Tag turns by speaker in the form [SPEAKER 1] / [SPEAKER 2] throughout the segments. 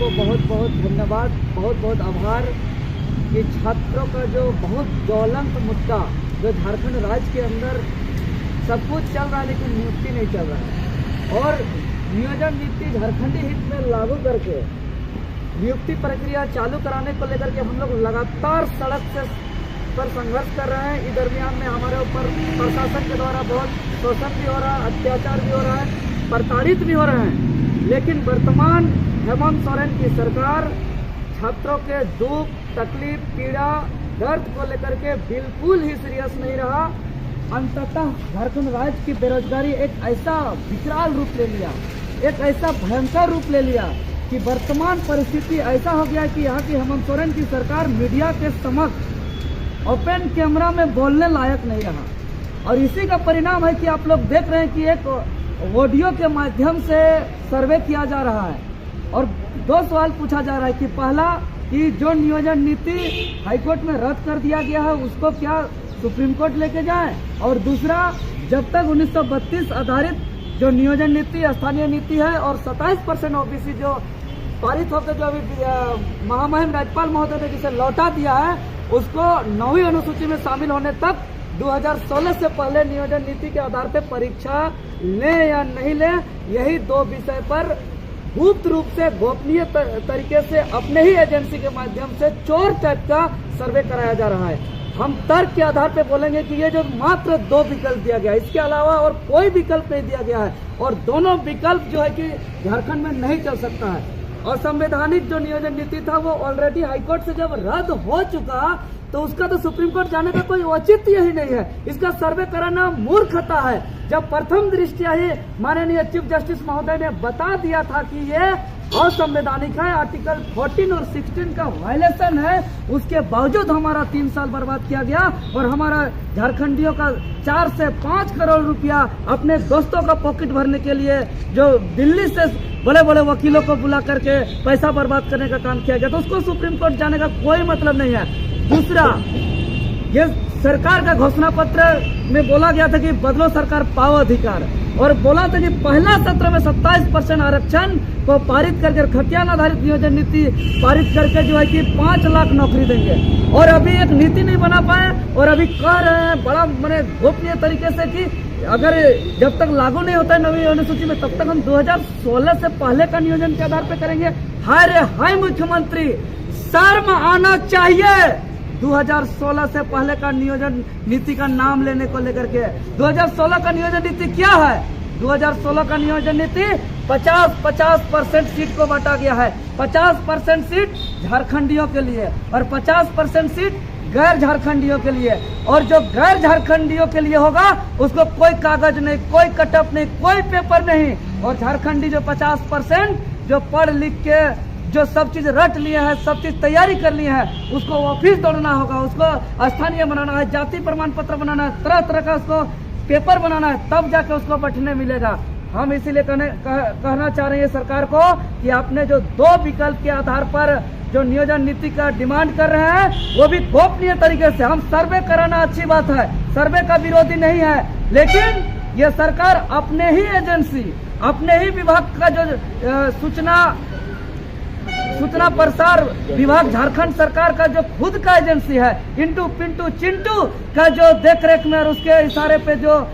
[SPEAKER 1] को बहुत बहुत धन्यवाद, बहुत बहुत आभार कि छात्रों का जो बहुत ज्वलंत मुद्दा जो झारखंड राज्य के अंदर सब कुछ चल रहा है लेकिन नियुक्ति नहीं चल रहा है, और नियोजन नीति झारखंडी हित में लागू करके नियुक्ति प्रक्रिया चालू कराने को लेकर के हम लोग लगातार सड़क पर संघर्ष कर रहे हैं। इस दरमियान में हमारे ऊपर प्रशासन के द्वारा बहुत शोषण भी हो रहा है, अत्याचार भी हो रहा है, प्रताड़ित भी हो रहे हैं। लेकिन वर्तमान हेमंत सोरेन की सरकार छात्रों के दुख, तकलीफ, पीड़ा, दर्द को लेकर के बिल्कुल ही सीरियस नहीं रहा। अंततः झारखंड राज्य की बेरोजगारी एक ऐसा विकराल रूप ले लिया, एक ऐसा भयंकर रूप ले लिया कि वर्तमान परिस्थिति ऐसा हो गया कि यहाँ की हेमंत सोरेन की सरकार मीडिया के समक्ष ओपन कैमरा में बोलने लायक नहीं रहा। और इसी का परिणाम है कि आप लोग देख रहे हैं कि एक ऑडियो के माध्यम से सर्वे किया जा रहा है और दो सवाल पूछा जा रहा है कि पहला कि जो नियोजन नीति हाईकोर्ट में रद्द कर दिया गया है उसको क्या सुप्रीम कोर्ट लेके जाए, और दूसरा जब तक 1932 आधारित जो नियोजन नीति स्थानीय नीति है और 27% ओबीसी जो पारित होकर जो अभी महामहिम राज्यपाल महोदय ने जिसे लौटा दिया है उसको 9वीं अनुसूची में शामिल होने तक 2016 से पहले नियोजन नीति के आधार पर परीक्षा ले या नहीं ले, यही दो विषय पर गुप्त रूप से गोपनीय तरीके से अपने ही एजेंसी के माध्यम से चोर टाइप का सर्वे कराया जा रहा है। हम तर्क के आधार पे बोलेंगे कि ये जो मात्र दो विकल्प दिया गया है, इसके अलावा और कोई विकल्प नहीं दिया गया है, और दोनों विकल्प जो है कि झारखंड में नहीं चल सकता है। और संवैधानिक जो नियोजन नीति था वो ऑलरेडी हाईकोर्ट से जब रद्द हो चुका तो उसका तो सुप्रीम कोर्ट जाने का कोई औचित्य ही नहीं है। इसका सर्वे कराना मूर्खता है। जब प्रथम दृष्टया ही माननीय चीफ जस्टिस महोदय ने बता दिया था कि ये असंवैधानिक है, आर्टिकल 14 और 16 का वायलेशन है, उसके बावजूद हमारा 3 साल बर्बाद किया गया और हमारा झारखंडियों का 4 से 5 करोड़ रुपया अपने दोस्तों का पॉकेट भरने के लिए जो दिल्ली से बड़े बड़े वकीलों को बुला करके पैसा बर्बाद करने का काम किया गया, तो उसको सुप्रीम कोर्ट जाने का कोई मतलब नहीं है। दूसरा, ये सरकार का घोषणा पत्र में बोला गया था कि बदलो सरकार पाओ अधिकार, और बोला था कि पहला सत्र में 27% आरक्षण को पारित करके खतियान आधारित नियोजन नीति पारित करके जो है कि 5 लाख नौकरी देंगे, और अभी एक नीति नहीं बना पाए और अभी कह रहे हैं बड़ा मैंने गोपनीय तरीके से कि अगर जब तक लागू नहीं होता है 9वीं अनुसूची में तब तक हम 2016 से पहले का नियोजन के आधार पर करेंगे। हाय रे हाय मुख्यमंत्री, शर्म आना चाहिए। 2016 से पहले का नियोजन नीति का नाम लेने को लेकर के 2016 का नियोजन नीति क्या है? 2016 का नियोजन नीति 50% सीट को बांटा गया है। 50% सीट झारखंडियों के लिए और 50% सीट गैर झारखंडियों के लिए, और जो गैर झारखंडियों के लिए होगा उसको कोई कागज नहीं, कोई कटअप नहीं, कोई पेपर नहीं, और झारखंडी जो 50% जो पढ़ लिख के जो सब चीज रट लिए हैं, सब चीज तैयारी कर लिए हैं, उसको ऑफिस दौड़ना होगा, उसको स्थानीय बनाना है, जाति प्रमाण पत्र बनाना है, तरह तरह का उसको पेपर बनाना है, तब जाके उसको बैठने मिलेगा। हम इसीलिए कहना चाह रहे हैं सरकार को कि आपने जो दो विकल्प के आधार पर जो नियोजन नीति का डिमांड कर रहे हैं वो भी गोपनीय तरीके से, हम सर्वे कराना अच्छी बात है, सर्वे का विरोधी नहीं है, लेकिन ये सरकार अपने ही एजेंसी, अपने ही विभाग का जो सूचना प्रसार विभाग झारखंड सरकार का जो खुद का एजेंसी है, इंटू पिंटू चिंटू का जो देखरेख में और उसके इशारे पे जो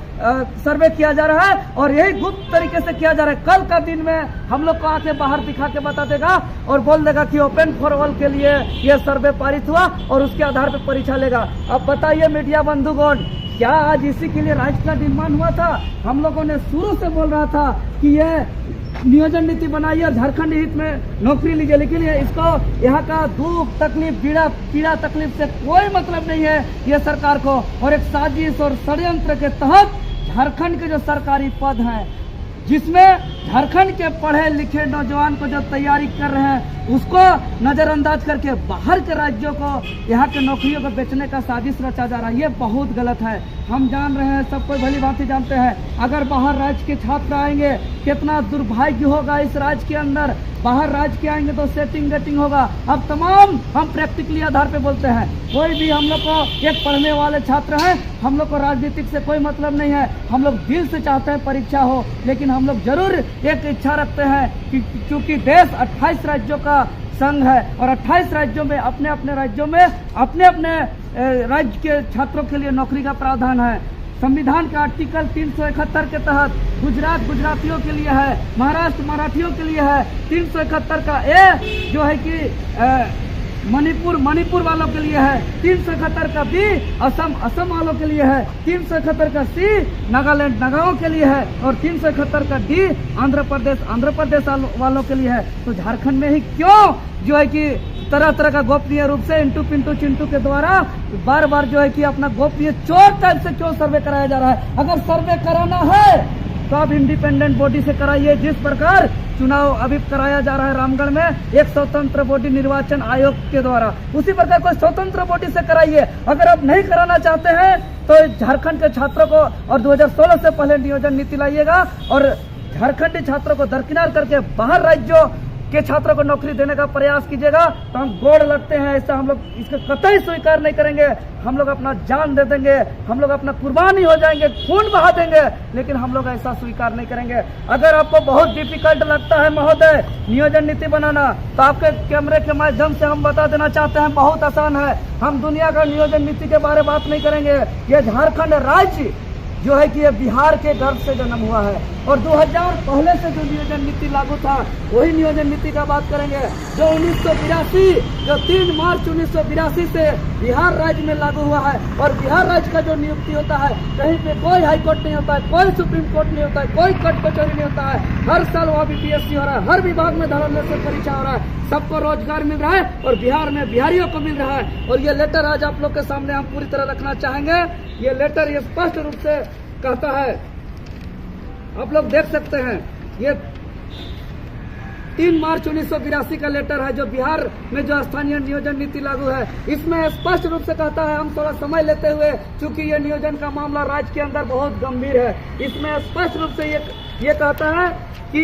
[SPEAKER 1] सर्वे किया जा रहा है, और यही गुप्त तरीके से किया जा रहा है। कल का दिन में हम लोग को आके बाहर दिखा के बता देगा और बोल देगा कि ओपन फॉर ऑल के लिए यह सर्वे पारित हुआ और उसके आधार पर परीक्षा लेगा। अब बताइए मीडिया बंधुगण, क्या आज इसी के लिए राज्य का निर्माण हुआ था? हम लोगों ने शुरू से बोल रहा था कि यह नियोजन नीति बनाइए और झारखंड हित में नौकरी लीजिए, लेकिन इसको यहाँ का दुख, तकलीफ, पीड़ा तकलीफ से कोई मतलब नहीं है ये सरकार को, और एक साजिश और षड्यंत्र के तहत झारखंड के जो सरकारी पद हैं जिसमें झारखंड के पढ़े लिखे नौजवान को जो तैयारी कर रहे हैं उसको नजरअंदाज करके बाहर के राज्यों को यहाँ के नौकरियों को बेचने का साजिश रचा जा रहा है। ये बहुत गलत है। हम जान रहे हैं, सब कोई भली भांति जानते हैं। अगर बाहर राज्य के छात्र आएंगे, कितना दुर्भाग्य होगा इस राज्य के अंदर। बाहर राज्य के आएंगे तो सेटिंग गेटिंग होगा। अब तमाम हम प्रैक्टिकली आधार पे बोलते हैं, कोई भी हम लोग को एक पढ़ने वाले छात्र हैं, हम लोग को राजनीतिक से कोई मतलब नहीं है। हम लोग दिल से चाहते हैं परीक्षा हो, लेकिन हम लोग जरूर एक इच्छा रखते हैं कि क्योंकि देश 28 राज्यों का संघ है और 28 राज्यों में अपने अपने राज्यों में अपने अपने राज्य के छात्रों के लिए नौकरी का प्रावधान है। संविधान का आर्टिकल 371 के तहत गुजरात गुजरातियों के लिए है, महाराष्ट्र मराठियों के लिए है। 371 का ए जो है कि मणिपुर वालों के लिए है। 371 का बी असम वालों के लिए है। 371 का सी नागालैंड नागाओं के लिए है और 371 का डी आंध्र प्रदेश वालों के लिए है। तो झारखंड में ही क्यों जो है कि तरह तरह का गोपनीय रूप से इंटू पिंटू चिंटू के द्वारा बार बार जो है कि अपना गोपनीय चोर टाइप से क्यों सर्वे कराया जा रहा है? अगर सर्वे कराना है तो आप इंडिपेंडेंट बॉडी से कराइए। जिस प्रकार चुनाव अभी कराया जा रहा है रामगढ़ में एक स्वतंत्र बॉडी निर्वाचन आयोग के द्वारा, उसी प्रकार कोई स्वतंत्र बॉडी से कराइए। अगर आप नहीं कराना चाहते हैं तो झारखंड के छात्रों को और 2016 से पहले नियोजन नीति लाइएगा और झारखंडी छात्रों को दरकिनार करके बाहर राज्यों के छात्रों को नौकरी देने का प्रयास कीजिएगा। तो हम गोड़ लगते हैं, ऐसा हम लोग इसको कतई स्वीकार नहीं करेंगे। हम लोग अपना जान दे देंगे, हम लोग अपना कुर्बानी हो जाएंगे, खून बहा देंगे, लेकिन हम लोग ऐसा स्वीकार नहीं करेंगे। अगर आपको बहुत डिफिकल्ट लगता है महोदय नियोजन नीति बनाना, तो आपके कैमरे के माध्यम से हम बता देना चाहते हैं, बहुत आसान है। हम दुनिया का नियोजन नीति के बारे में बात नहीं करेंगे। ये झारखंड राज्य जो है कि ये बिहार के गर्भ से जन्म हुआ है और 2000 पहले से जो नियोजन नीति लागू था वही नियोजन नीति का बात करेंगे जो 3 मार्च 1982 से बिहार राज्य में लागू हुआ है। और बिहार राज्य का जो नियुक्ति होता है, कहीं पे कोई हाई कोर्ट नहीं होता है, कोई सुप्रीम कोर्ट नहीं होता है, कोई कोर्ट कचहरी नहीं होता है। हर साल वहाँ बीपीएससी हो रहा है, हर विभाग में धर्मलेखन से परीक्षा हो रहा है, सबको रोजगार मिल रहा है और बिहार में बिहारियों को मिल रहा है। और ये लेटर आज आप लोग के सामने हम पूरी तरह रखना चाहेंगे। ये लेटर ये स्पष्ट रूप से कहता है, आप लोग देख सकते हैं, ये 3 मार्च 1982 का लेटर है जो बिहार में जो स्थानीय नियोजन नीति लागू है। इसमें स्पष्ट रूप से कहता है, हम थोड़ा समय लेते हुए, चूंकि ये नियोजन का मामला राज्य के अंदर बहुत गंभीर है, इसमें स्पष्ट रूप से ये कहता है कि